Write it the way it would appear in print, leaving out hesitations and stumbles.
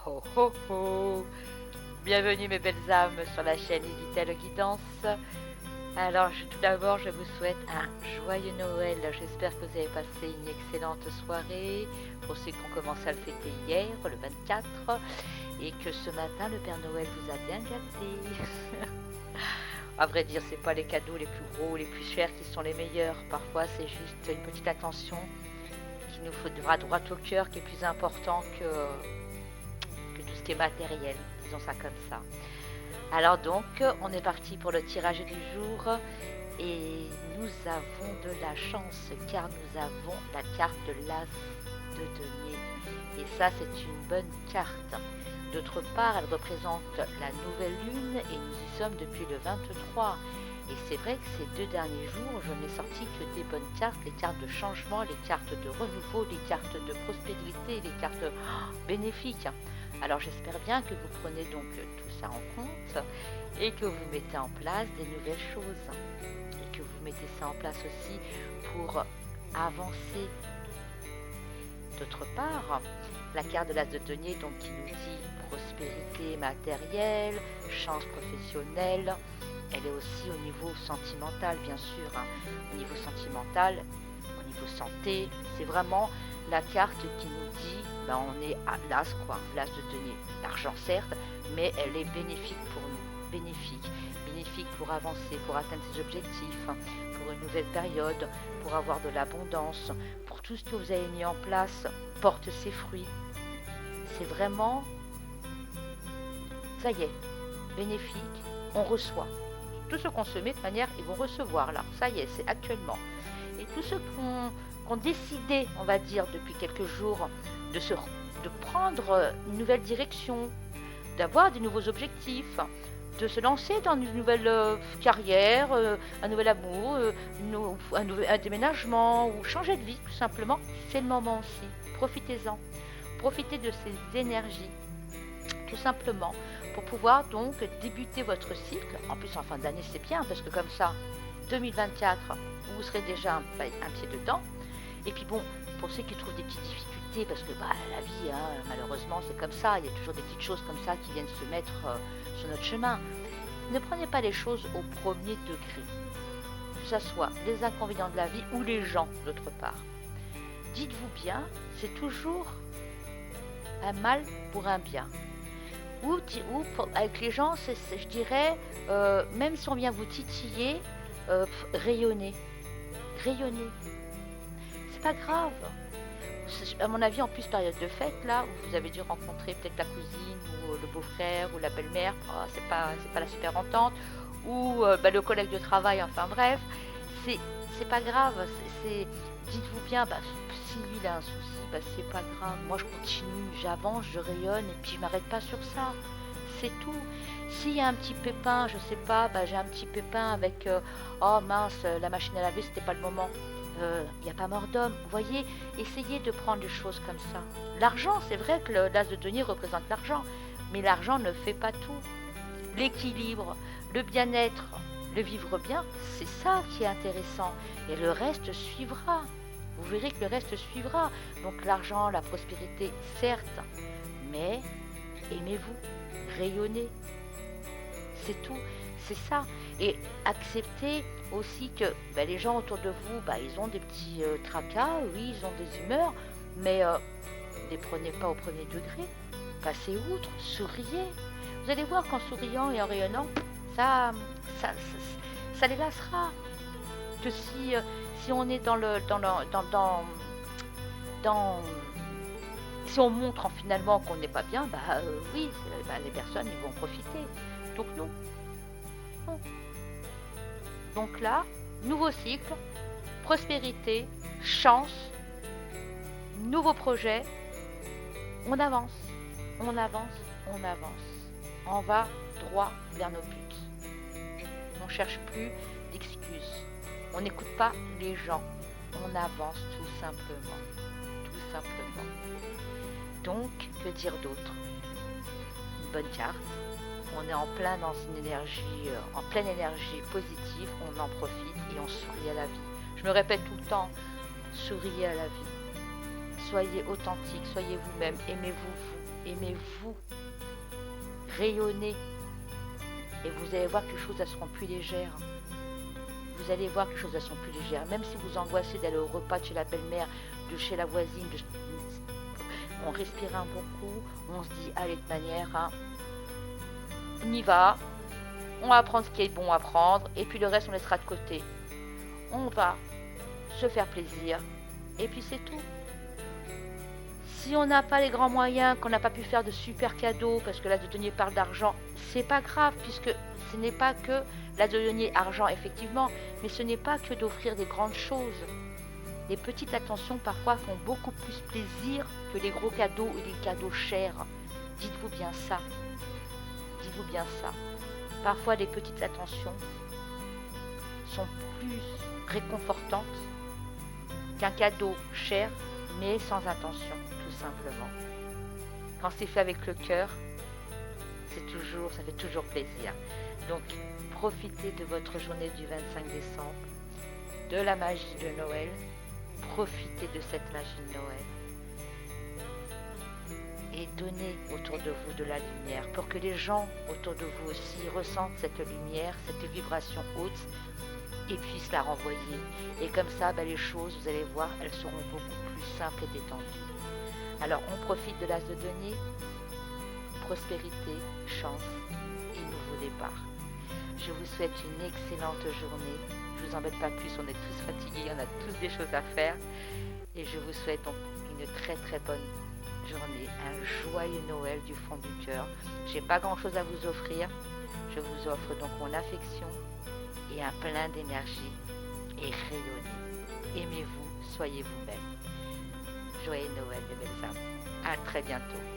Ho ho ho! Bienvenue mes belles âmes sur la chaîne Igitel Guidance. Alors tout d'abord je vous souhaite un joyeux Noël. J'espère que vous avez passé une excellente soirée. Pour ceux qui ont commencé à le fêter hier, le 24, et que ce matin le Père Noël vous a bien gâté. À vrai dire, c'est pas les cadeaux les plus gros, les plus chers qui sont les meilleurs. Parfois c'est juste une petite attention qui nous faudra droit au cœur, qui est plus important que tout ce qui est matériel, disons ça comme ça. Alors donc, on est parti pour le tirage du jour et nous avons de la chance car nous avons la carte de l'As de denier. Et ça, c'est une bonne carte. D'autre part, elle représente la nouvelle lune et nous y sommes depuis le 23. Et c'est vrai que ces 2 derniers jours, je n'ai sorti que des bonnes cartes, les cartes de changement, les cartes de renouveau, les cartes de prospérité, les cartes bénéfiques. Alors j'espère bien que vous prenez donc tout ça en compte et que vous mettez en place des nouvelles choses. Et que vous mettez ça en place aussi pour avancer. D'autre part, la carte de l'As de denier donc, qui nous dit prospérité matérielle, chance professionnelle. Elle est aussi au niveau sentimental, bien sûr. Au niveau sentimental, au niveau santé, c'est vraiment la carte qui nous dit, on est à l'As, quoi, l'As de denier. L'argent, certes, mais elle est bénéfique pour nous. Bénéfique. Bénéfique pour avancer, pour atteindre ses objectifs, pour une nouvelle période, pour avoir de l'abondance, pour tout ce que vous avez mis en place porte ses fruits. C'est vraiment, ça y est, bénéfique, on reçoit. Tout ce qu'on se met de manière, ils vont recevoir là, ça y est, c'est actuellement. Et tous ceux qui ont décidé, on va dire, depuis quelques jours, de prendre une nouvelle direction, d'avoir des nouveaux objectifs, de se lancer dans une nouvelle carrière, un nouvel amour, un déménagement, ou changer de vie, tout simplement, c'est le moment aussi. Profitez-en. Profitez de ces énergies, tout simplement, pour pouvoir donc débuter votre cycle. En plus, en fin d'année, c'est bien, parce que comme ça, 2024, vous serez déjà un pied dedans. Et puis bon, pour ceux qui trouvent des petites difficultés, parce que la vie, malheureusement, c'est comme ça, il y a toujours des petites choses comme ça qui viennent se mettre sur notre chemin. Ne prenez pas les choses au premier degré, que ce soit les inconvénients de la vie ou les gens, d'autre part. Dites-vous bien, c'est toujours un mal pour un bien. Ou avec les gens, je dirais, même si on vient vous titiller, rayonnez. Rayonnez. C'est pas grave. À mon avis, en plus, période de fête, là, où vous avez dû rencontrer peut-être la cousine, ou le beau-frère, ou la belle-mère, c'est pas la super entente, ou le collègue de travail, enfin bref, c'est pas grave. Dites-vous bien, si lui il a un souci, c'est pas grave. Moi, je continue, j'avance, je rayonne, et puis je m'arrête pas sur ça. C'est tout. S'il y a un petit pépin, je sais pas, j'ai un petit pépin avec oh mince, la machine à laver, c'était pas le moment. Il n'y a pas mort d'homme. Vous voyez, essayez de prendre les choses comme ça. L'argent, c'est vrai que l'As de denier représente l'argent, mais l'argent ne fait pas tout. L'équilibre, le bien-être, le vivre bien, c'est ça qui est intéressant. Et le reste suivra. Vous verrez que le reste suivra. Donc l'argent, la prospérité, certes, mais aimez-vous, rayonnez. C'est tout, c'est ça. Et acceptez aussi que les gens autour de vous, ils ont des petits tracas, oui, ils ont des humeurs, mais ne les prenez pas au premier degré. Passez outre, souriez. Vous allez voir qu'en souriant et en rayonnant, ça les lassera. Que si on est si on montre finalement qu'on n'est pas bien, oui, les personnes ils vont profiter. Donc non. Donc là, nouveau cycle, prospérité, chance, nouveau projet. On avance, on avance, on avance. On va droit vers nos buts. On ne cherche plus d'excuses. On n'écoute pas les gens. On avance tout simplement. Tout simplement. Donc, que dire d'autre? Une bonne carte. On est en plein dans une énergie, en pleine énergie positive, on en profite et on sourit à la vie. Je me répète tout le temps, souriez à la vie. Soyez authentique, soyez vous-même, aimez-vous, Aimez-vous, rayonnez, et vous allez voir que les choses elles seront plus légères. Vous allez voir que les choses elles sont plus légères. Même si vous angoissez d'aller au repas de chez la belle-mère, de chez la voisine, on respire un bon coup, on se dit allez de manière, hein, on y va, on va prendre ce qui est bon à prendre, et puis le reste on laissera de côté. On va se faire plaisir, et puis c'est tout. Si on n'a pas les grands moyens, qu'on n'a pas pu faire de super cadeaux, parce que là de denier parle d'argent, c'est pas grave, puisque ce n'est pas que la de denier argent effectivement, mais ce n'est pas que d'offrir des grandes choses. Les petites attentions parfois font beaucoup plus plaisir que les gros cadeaux ou les cadeaux chers. Dites-vous bien ça. Dites-vous bien ça. Parfois les petites attentions sont plus réconfortantes qu'un cadeau cher mais sans intention, tout simplement. Quand c'est fait avec le cœur, ça fait toujours plaisir. Donc profitez de votre journée du 25 décembre, de la magie de Noël. Profitez de cette magie de Noël et donnez autour de vous de la lumière pour que les gens autour de vous aussi ressentent cette lumière, cette vibration haute et puissent la renvoyer. Et comme ça, les choses, vous allez voir, elles seront beaucoup plus simples et détendues. Alors, on profite de l'as de denier, prospérité, chance et nouveau départ. Je vous souhaite une excellente journée. Je vous embête pas plus, on est tous fatigués, on a tous des choses à faire. Et je vous souhaite donc une très très bonne journée, un joyeux Noël du fond du cœur. J'ai pas grand chose à vous offrir. Je vous offre donc mon affection et un plein d'énergie. Et rayonnez. Aimez-vous, soyez vous-même. Joyeux Noël, mes belles âmes. À très bientôt.